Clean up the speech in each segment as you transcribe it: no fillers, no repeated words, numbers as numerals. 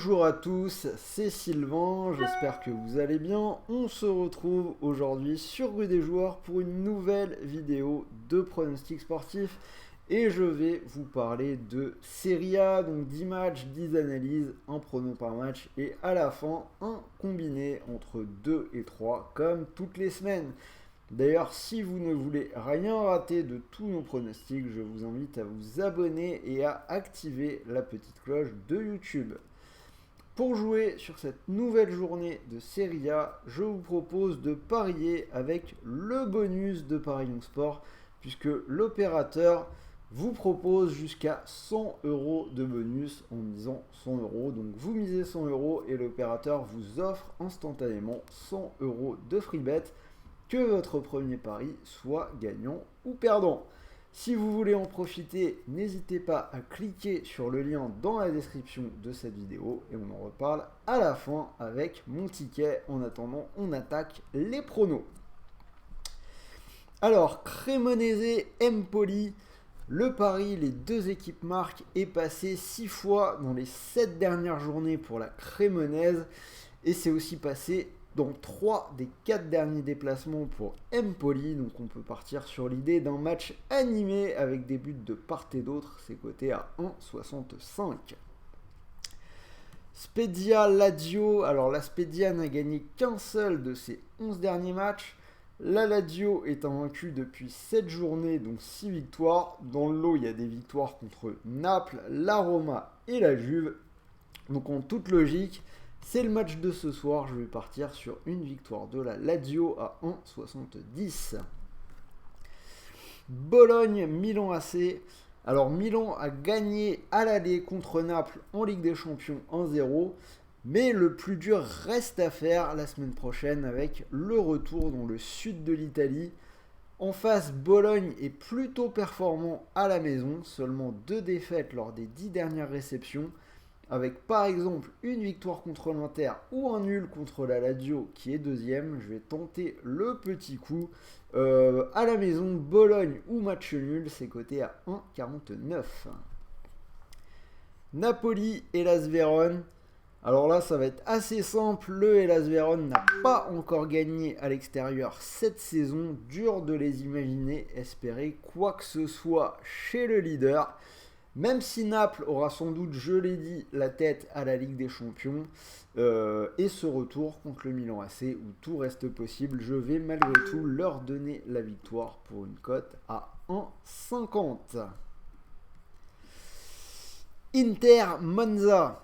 Bonjour à tous, c'est Sylvain, j'espère que vous allez bien. On se retrouve aujourd'hui sur Rue des Joueurs pour une nouvelle vidéo de pronostics sportifs. Et je vais vous parler de Serie A, donc 10 matchs, 10 analyses, un prono par match et à la fin un combiné entre 2 et 3 comme toutes les semaines. D'ailleurs, si vous ne voulez rien rater de tous nos pronostics, je vous invite à vous abonner et à activer la petite cloche de YouTube. Pour jouer sur cette nouvelle journée de Serie A, je vous propose de parier avec le bonus de Paris Young Sport, puisque l'opérateur vous propose jusqu'à 100 € de bonus en misant 100 €. Donc vous misez 100 € et l'opérateur vous offre instantanément 100 € de free bet, que votre premier pari soit gagnant ou perdant. Si vous voulez en profiter, n'hésitez pas à cliquer sur le lien dans la description de cette vidéo et on en reparle à la fin avec mon ticket. En attendant, on attaque les pronos. Alors, Cremonese-Empoli, le pari, les deux équipes marquent, est passé 6 fois dans les 7 dernières journées pour la Cremonese et c'est aussi passé dans 3 des 4 derniers déplacements pour Empoli. Donc on peut partir sur l'idée d'un match animé avec des buts de part et d'autre. C'est coté à 1,65. Spezia Lazio. Alors la Spezia n'a gagné qu'un seul de ses 11 derniers matchs. La Lazio est invaincue depuis 7 journées, donc 6 victoires. Dans le lot, il y a des victoires contre Naples, la Roma et la Juve. Donc en toute logique, c'est le match de ce soir, je vais partir sur une victoire de la Lazio à 1,70. Bologne-Milan AC. Alors Milan a gagné à l'aller contre Naples en Ligue des Champions 1-0. Mais le plus dur reste à faire la semaine prochaine avec le retour dans le sud de l'Italie. En face, Bologne est plutôt performant à la maison, seulement 2 défaites lors des 10 dernières réceptions, avec par exemple une victoire contre l'Inter ou un nul contre la Lazio qui est deuxième. Je vais tenter le petit coup. À la maison, Bologne ou match nul, c'est coté à 1,49. Napoli et Hellas Vérone. Alors là, ça va être assez simple. Le Hellas Vérone n'a pas encore gagné à l'extérieur cette saison. Dur de les imaginer espérer quoi que ce soit chez le leader. Même si Naples aura sans doute, je l'ai dit, la tête à la Ligue des Champions et ce retour contre le Milan AC où tout reste possible, je vais malgré tout leur donner la victoire pour une cote à 1,50. Inter-Monza.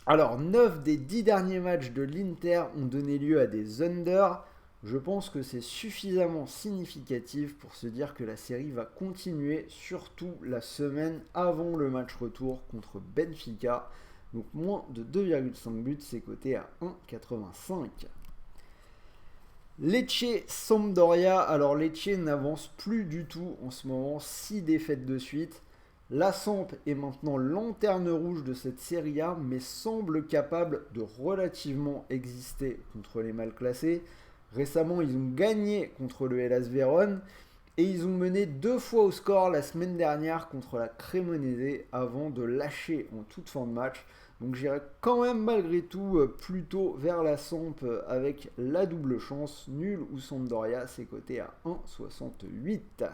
Alors, 9 des 10 derniers matchs de l'Inter ont donné lieu à des unders. Je pense que c'est suffisamment significatif pour se dire que la série va continuer, surtout la semaine avant le match retour contre Benfica. Donc moins de 2,5 buts, c'est coté à 1,85. Lecce-Sampdoria. Alors Lecce n'avance plus du tout en ce moment, 6 défaites de suite. La Samp est maintenant lanterne rouge de cette Serie A, mais semble capable de relativement exister contre les mal classés. Récemment, ils ont gagné contre le Hellas Vérone et ils ont mené 2 fois au score la semaine dernière contre la Cremonese avant de lâcher en toute fin de match. Donc j'irai quand même malgré tout plutôt vers la Samp avec la double chance. Nul ou Sampdoria, c'est coté à 1,68.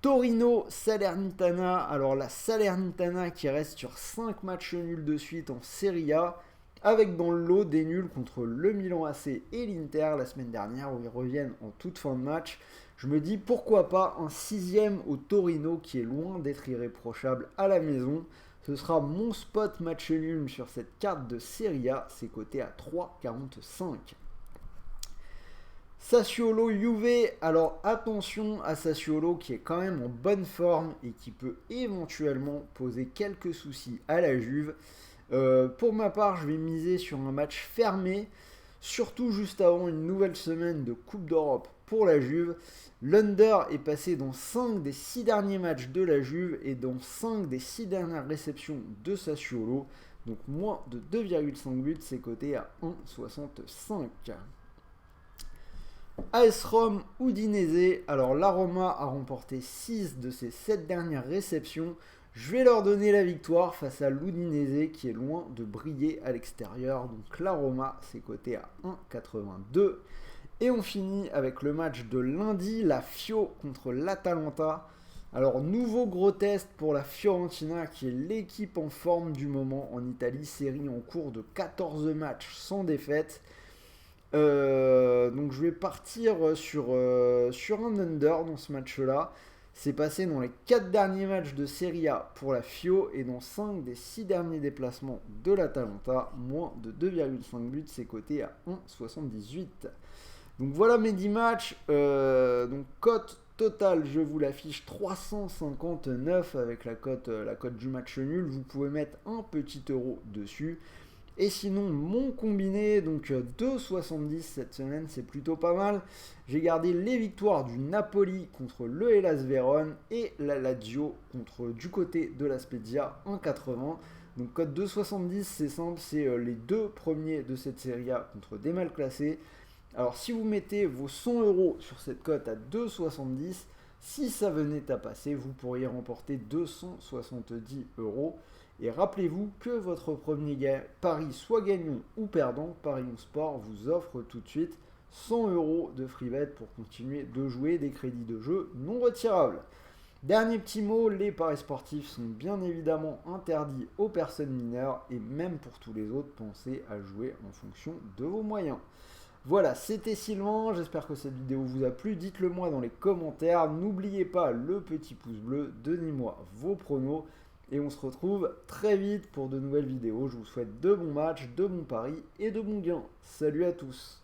Torino-Salernitana. Alors la Salernitana qui reste sur 5 matchs nuls de suite en Serie A, avec dans le lot des nuls contre le Milan AC et l'Inter la semaine dernière où ils reviennent en toute fin de match. Je me dis pourquoi pas un 6ème au Torino qui est loin d'être irréprochable à la maison. Ce sera mon spot match nul sur cette carte de Serie A, c'est coté à 3,45. Sassuolo Juve. Alors attention à Sassuolo qui est quand même en bonne forme et qui peut éventuellement poser quelques soucis à la Juve. Pour ma part, je vais miser sur un match fermé, surtout juste avant une nouvelle semaine de Coupe d'Europe pour la Juve. L'under est passé dans 5 des 6 derniers matchs de la Juve et dans 5 des 6 dernières réceptions de Sassuolo. Donc moins de 2,5 buts, c'est coté à 1,65. AS Rome Udinese. Alors la Roma a remporté 6 de ses 7 dernières réceptions. Je vais leur donner la victoire face à l'Udinese qui est loin de briller à l'extérieur. Donc la Roma, c'est coté à 1,82. Et on finit avec le match de lundi, la Fio contre l'Atalanta. Alors, nouveau gros test pour la Fiorentina, qui est l'équipe en forme du moment en Italie, série en cours de 14 matchs sans défaite. Donc je vais partir sur un under dans ce match-là. C'est passé dans les 4 derniers matchs de Serie A pour la Fio et dans 5 des 6 derniers déplacements de l'Atalanta. Moins de 2,5 buts, c'est coté à 1,78. Donc voilà mes 10 matchs. Donc cote totale, je vous l'affiche 359 avec la cote du match nul. Vous pouvez mettre un petit euro dessus. Et sinon, mon combiné, donc 2,70 cette semaine, c'est plutôt pas mal. J'ai gardé les victoires du Napoli contre le Hellas Vérone et la Lazio du côté de la Spezia 1,80. Donc code 2,70, c'est simple, c'est les deux premiers de cette série A contre des mal classés. Alors si vous mettez vos 100 euros sur cette cote à 2,70, si ça venait à passer, vous pourriez remporter 270 euros. Et rappelez-vous que votre premier pari, soit gagnant ou perdant, Paris Sport vous offre tout de suite 100 euros de free bet pour continuer de jouer des crédits de jeu non retirables. Dernier petit mot, les paris sportifs sont bien évidemment interdits aux personnes mineures et même pour tous les autres, pensez à jouer en fonction de vos moyens. Voilà, c'était Sylvain, j'espère que cette vidéo vous a plu, dites-le moi dans les commentaires, n'oubliez pas le petit pouce bleu, donnez-moi vos pronos et on se retrouve très vite pour de nouvelles vidéos. Je vous souhaite de bons matchs, de bons paris et de bons gains. Salut à tous!